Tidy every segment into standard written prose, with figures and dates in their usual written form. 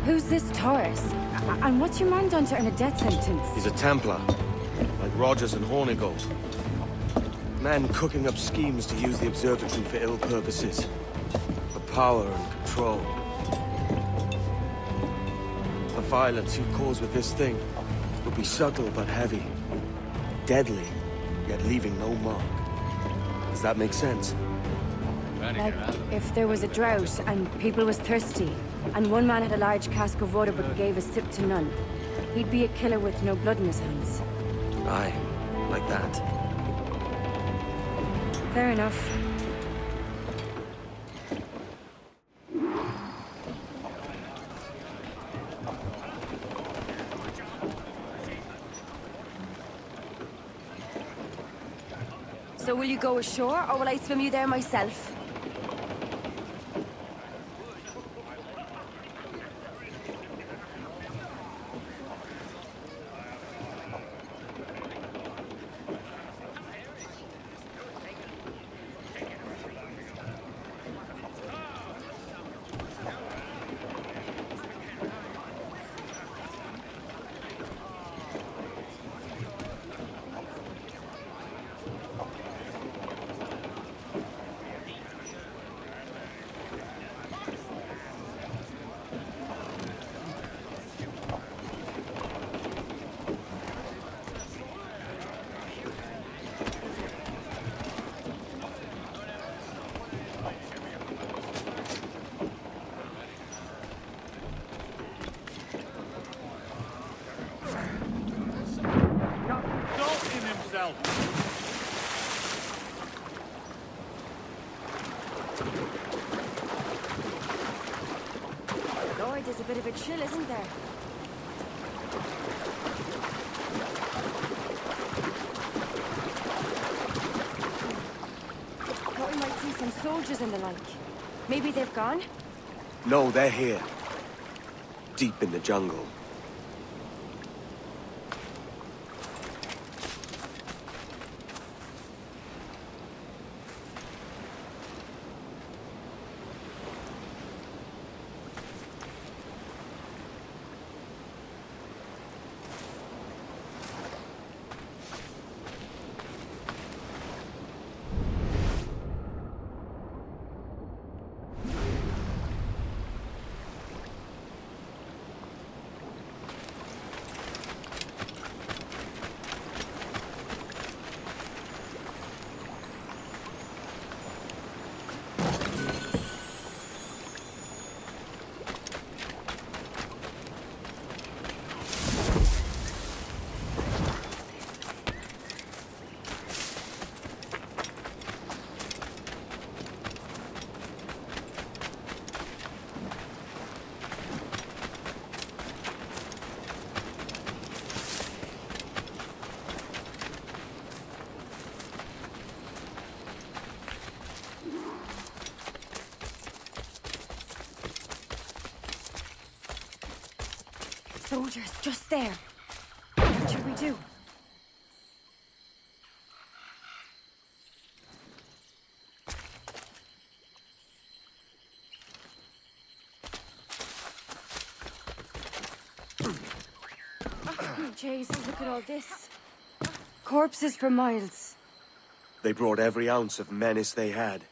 Who's this Taurus? And what's your man done to earn a death sentence? He's a Templar, like Rogers and Hornigold. Men cooking up schemes to use the observatory for ill purposes. For power and control. The violence he'd cause with this thing would be subtle but heavy. Deadly, yet leaving no mark. Does that make sense? Like, if there was a drought and people was thirsty, and one man had a large cask of water but gave a sip to none, he'd be a killer with no blood in his hands. Aye, like that. Fair enough. So will you go ashore, or will I swim you there myself? Lord, there's a bit of a chill, isn't there? Thought we might see some soldiers and the like. Maybe they've gone? No, they're here. Deep in the jungle. Soldiers, just there. What should we do? Oh, Jesus, look at all this. Corpses for miles. They brought every ounce of menace they had.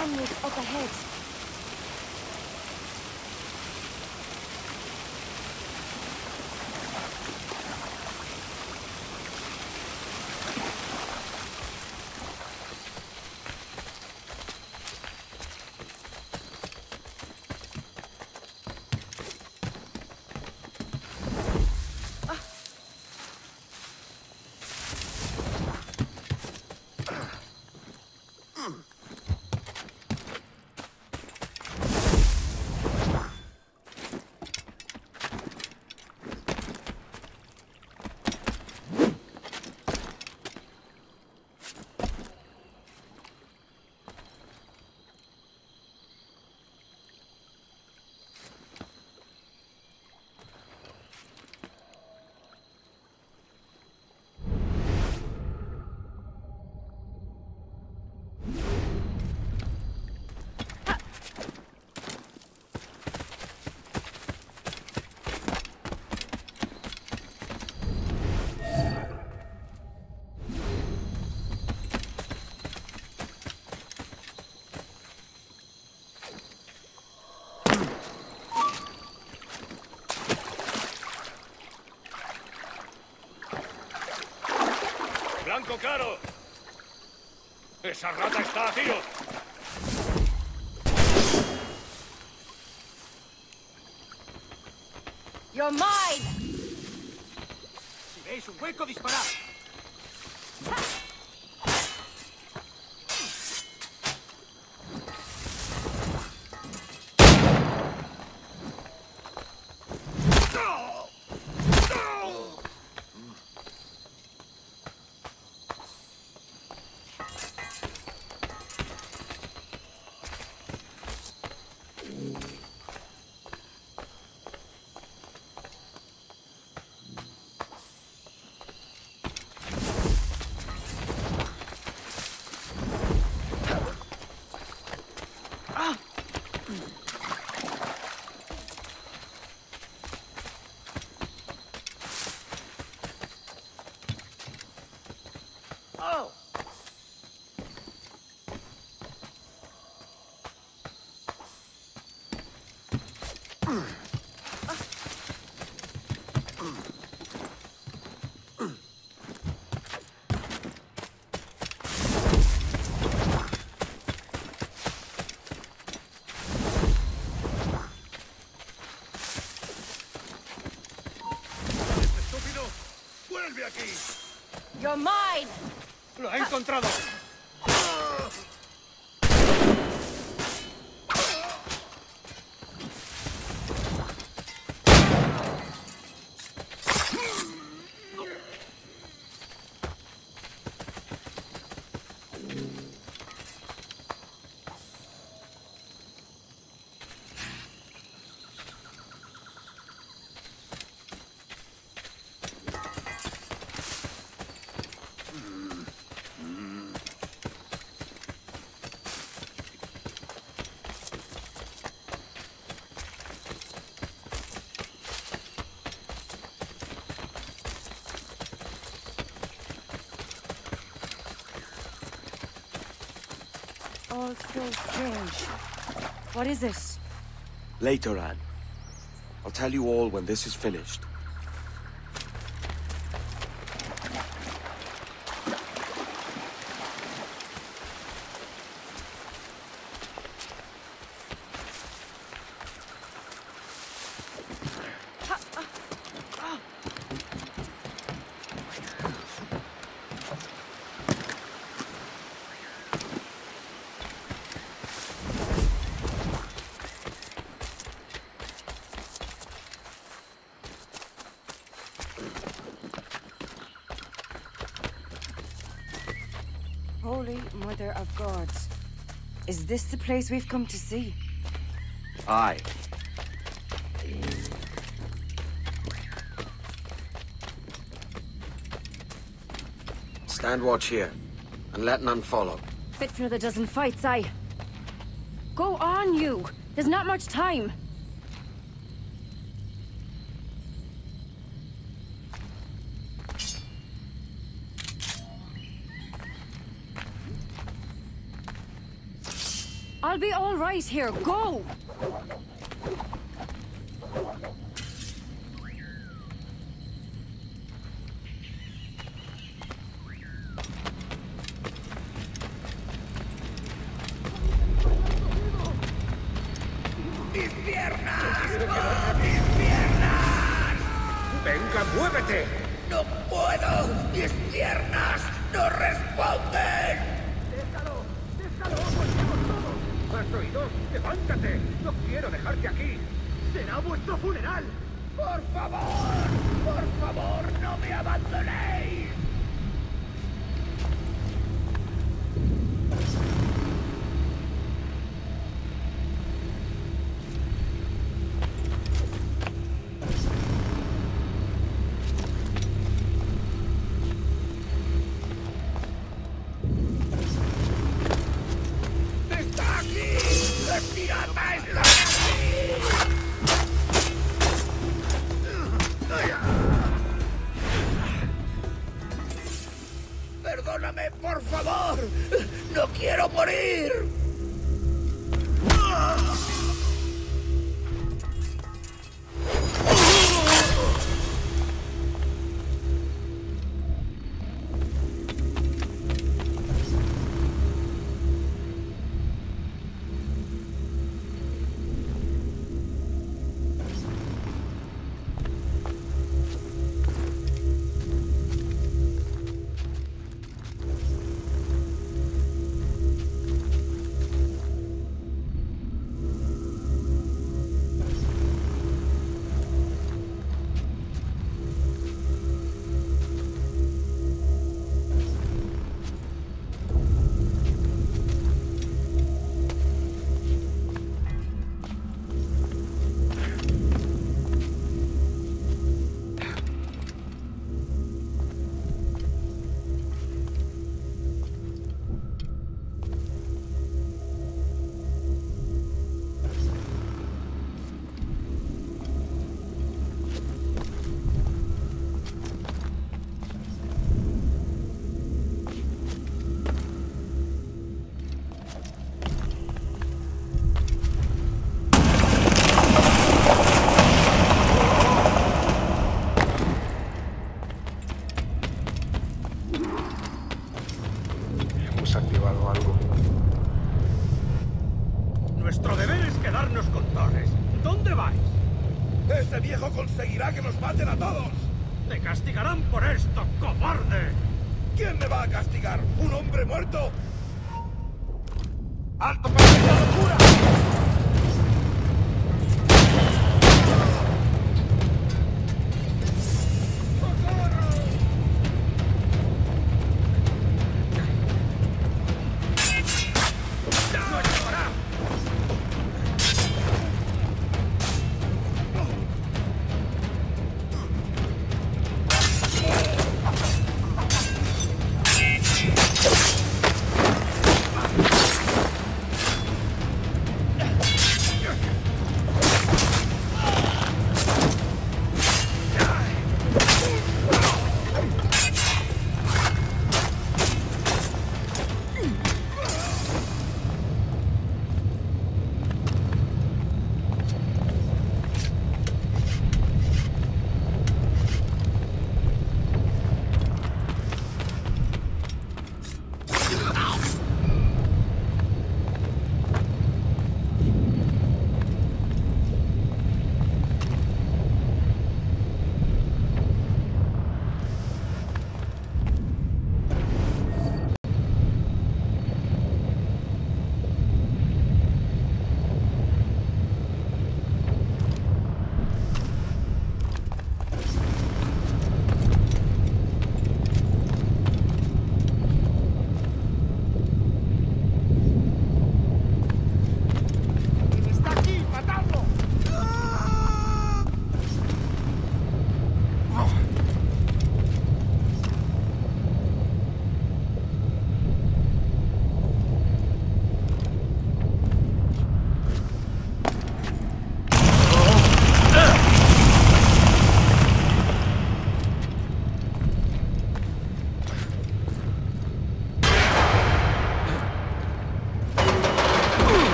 Spaniards up ahead. ¡Blanco claro! ¡Esa rata está a tiro! You're mine! Si veis un hueco, disparad. ¡Vuelve aquí! You're mine! ¡Lo he encontrado! All so strange. What is it? Later, Anne. I'll tell you all when this is finished. Holy Mother of Gods. Is this the place we've come to see? Aye. Stand watch here, and let none follow. Fit for another dozen fights, aye. Go on, you! There's not much time! I'll be all right here. Go! ¡Mis piernas! ¡Oh, mis piernas! ¡Venga, muévete! ¡No puedo! ¡Mis piernas no responden! ¡Déjalo! ¡Volvemos todos! ¿Has oído? ¡Levántate! ¡No quiero dejarte aquí! ¡Será vuestro funeral! ¡Por favor, no me abandonéis! ¡Está aquí! ¡El pirata está aquí! Perdóname, por favor. No quiero morir. Hemos activado algo. Nuestro deber es quedarnos con Torres. ¿Dónde vais? Ese viejo conseguirá que nos maten a todos. ¡Te castigarán por esto, cobarde! ¿Quién me va a castigar? ¿Un hombre muerto? ¡Alto para la locura!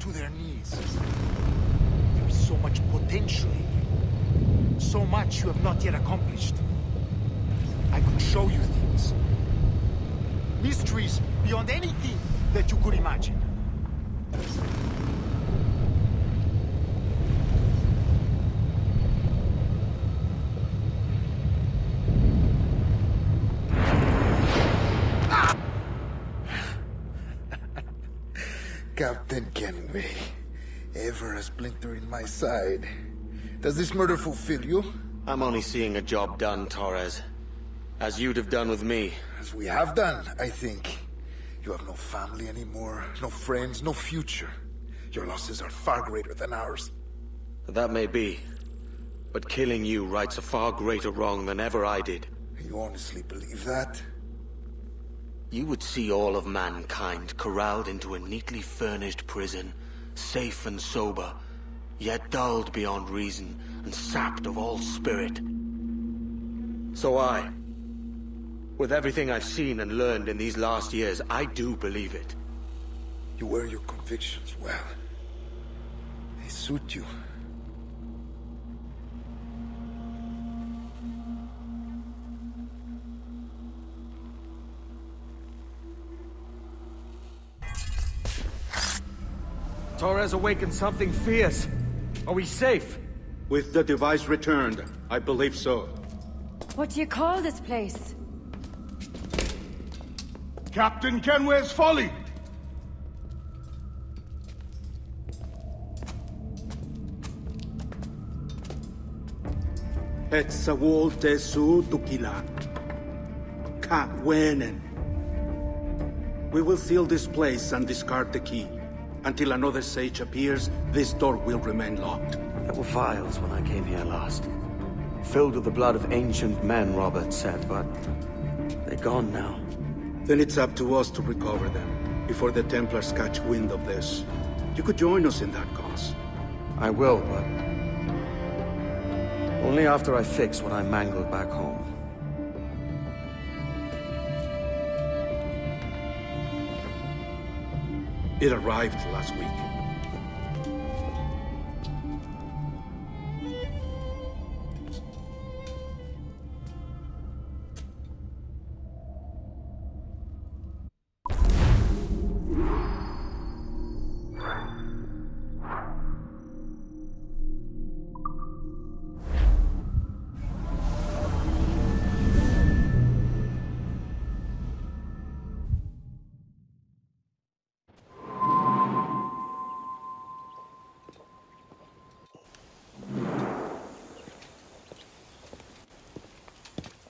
to their knees. There is so much potential in you. So much you have not yet accomplished. I could show you things. Mysteries beyond anything that you could imagine. Captain Kenway, ever a splinter in my side. Does this murder fulfill you? I'm only seeing a job done, Torres. As you'd have done with me. As we have done, I think. You have no family anymore, no friends, no future. Your losses are far greater than ours. That may be. But killing you rights a far greater wrong than ever I did. You honestly believe that? You would see all of mankind corralled into a neatly furnished prison, safe and sober, yet dulled beyond reason and sapped of all spirit. So with everything I've seen and learned in these last years, I do believe it. You wear your convictions well. They suit you. Torres awakened something fierce. Are we safe? With the device returned, I believe so. What do you call this place? Captain Kenway's Folly! Etsawolte su tukila. Ka wenen. We will seal this place and discard the key. Until another sage appears, this door will remain locked. There were vials when I came here last. Filled with the blood of ancient men, Robert said, but they're gone now. Then it's up to us to recover them, before the Templars catch wind of this. You could join us in that cause. I will, but only after I fix what I mangled back home. It arrived last week.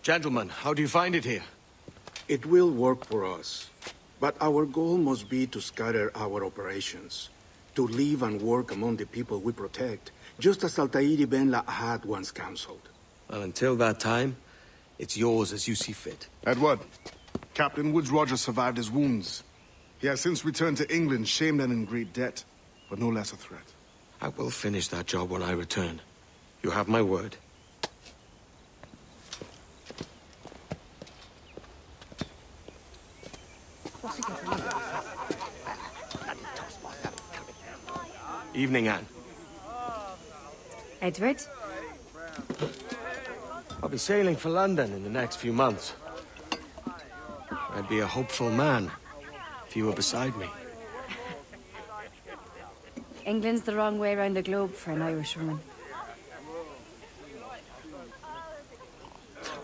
Gentlemen, how do you find it here? It will work for us. But our goal must be to scatter our operations. To live and work among the people we protect, just as Altair ibn La had once counseled. Well, until that time, it's yours as you see fit. Edward, Captain Woods Rogers survived his wounds. He has since returned to England, shamed and in great debt, but no less a threat. I will finish that job when I return. You have my word. Evening, Anne. Edward? I'll be sailing for London in the next few months. I'd be a hopeful man if you were beside me. England's the wrong way around the globe for an Irishwoman.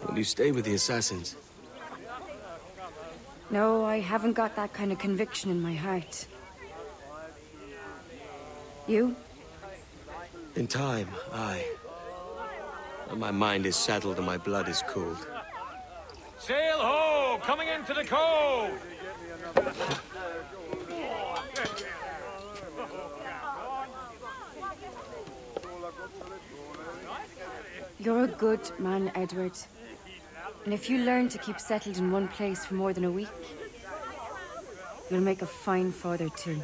Will you stay with the assassins? No, I haven't got that kind of conviction in my heart. You? In time, aye. When my mind is settled and my blood is cooled. Sail ho! Coming into the cove! You're a good man, Edward. And if you learn to keep settled in one place for more than a week, you'll make a fine father too.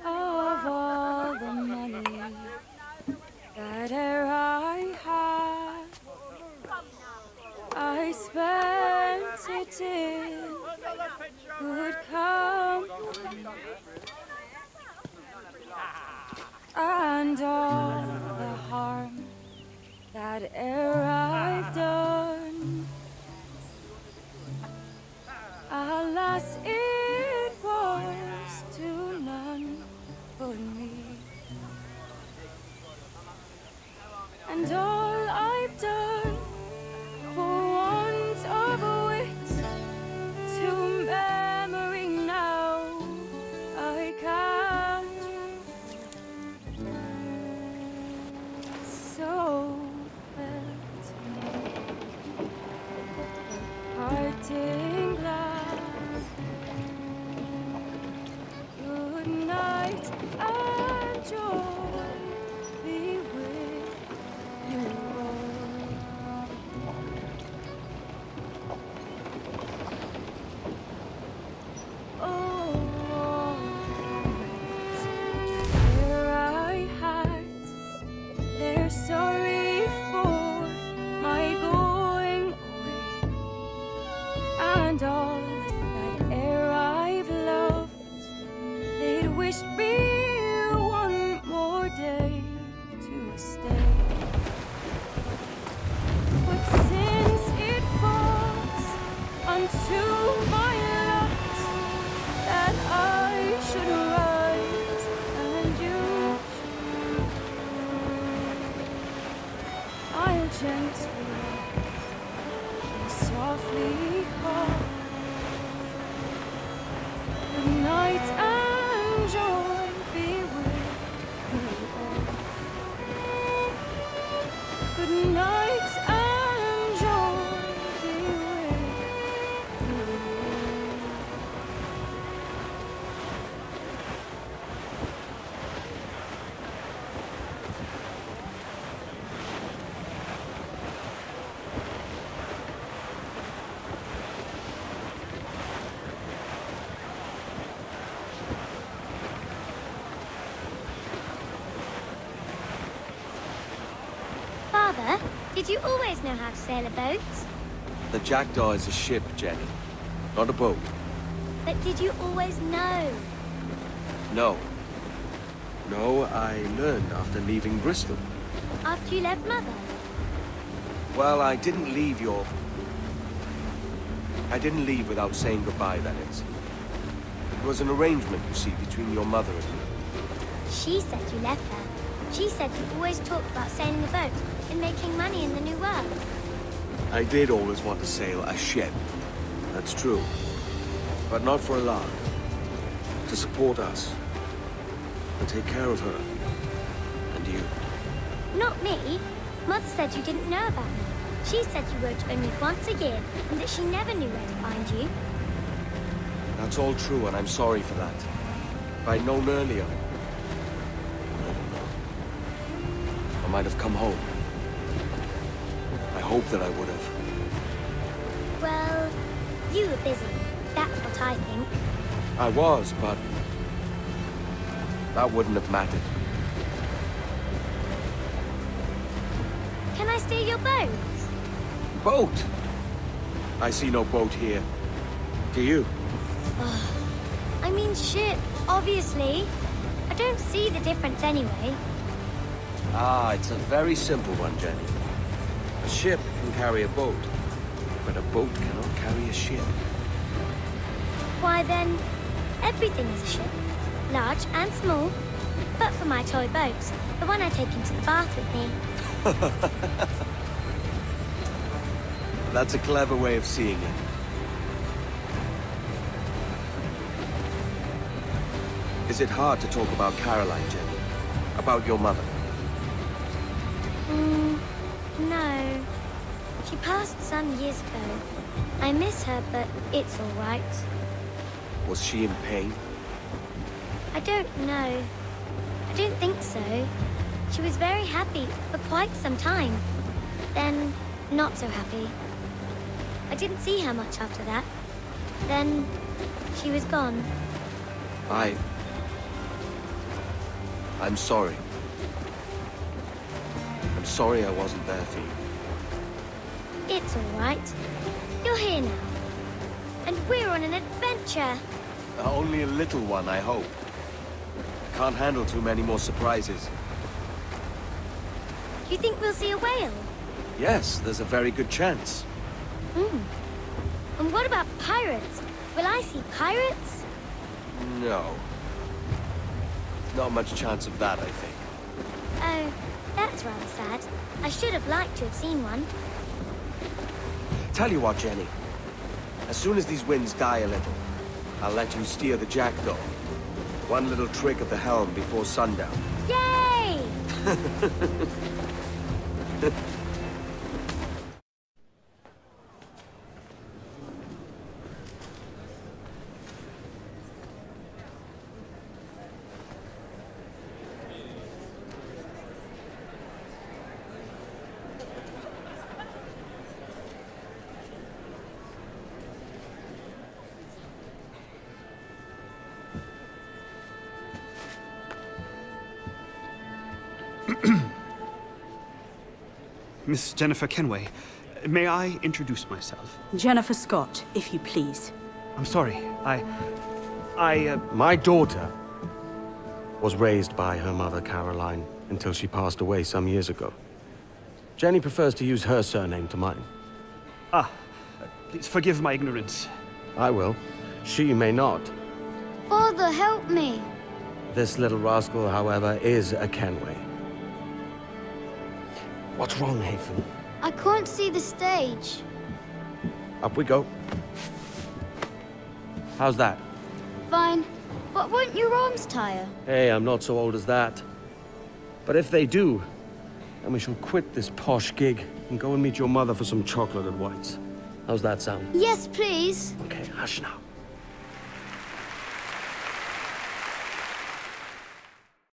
Of all the money that I have, could come. And all the harm that e'er I've done, alas, it was to none but me. And all I've done for want of wit, to memory now I can't. So felt parting glass. Good night and joy be with you all. Oh, where I had they're sorry for my going away, and all that e'er I've loved, they'd wished me one more day to stay. But since it falls unto my lot that I should rise and you I'll gently and softly call. Good night and joy be with you all. Good night and joy be with you all. Father, did you always know how to sail a boat? The Jackdaw is a ship, Jenny, not a boat. But did you always know? No. No, I learned after leaving Bristol. After you left Mother? Well, I didn't leave without saying goodbye, that is. It was an arrangement, you see, between your mother and me. She said you left her. She said you always talked about sailing a boat and making money in the New World. I did always want to sail a ship. That's true. But not for a lark. To support us. And take care of her. And you. Not me. Mother said you didn't know about me. She said you wrote only once a year and that she never knew where to find you. That's all true, and I'm sorry for that. If I'd known earlier, I don't know. I might have come home. I hope that I would have. Well, you were busy. That's what I think. I was, but that wouldn't have mattered. Can I steal your boat? Boat? I see no boat here. Do you? I mean ship, obviously. I don't see the difference anyway. Ah, it's a very simple one, Jenny. A ship can carry a boat, but a boat cannot carry a ship. Why then, everything is a ship. Large and small. But for my toy boat, the one I take into the bath with me. That's a clever way of seeing it. Is it hard to talk about Caroline, Jenny? About your mother? No. She passed some years ago. I miss her, but it's all right. Was she in pain? I don't know. I don't think so. She was very happy for quite some time. Then, not so happy. I didn't see her much after that. Then, she was gone. I'm sorry. I'm sorry I wasn't there for you. It's all right. You're here now. And And we're on an adventure. Only a little one, I hope. Can't handle too many more surprises. Do you think we'll see a whale? Yes, there's a very good chance. And what about pirates? Will I see pirates? No. Not much chance of that, I think. Oh, that's rather sad. I should have liked to have seen one. Tell you what, Jenny. As soon as these winds die a little, I'll let you steer the Jackdaw. One little trick at the helm before sundown. Yay! Miss Jennifer Kenway, may I introduce myself? Jennifer Scott, if you please. I'm sorry, My daughter was raised by her mother, Caroline, until she passed away some years ago. Jenny prefers to use her surname to mine. Please forgive my ignorance. I will. She may not. Father, help me. This little rascal, however, is a Kenway. What's wrong, Hafen? I can't see the stage. Up we go. How's that? Fine. But won't your arms tire? Hey, I'm not so old as that. But if they do, then we shall quit this posh gig and go and meet your mother for some chocolate and whites. How's that sound? Yes, please. Okay, hush now.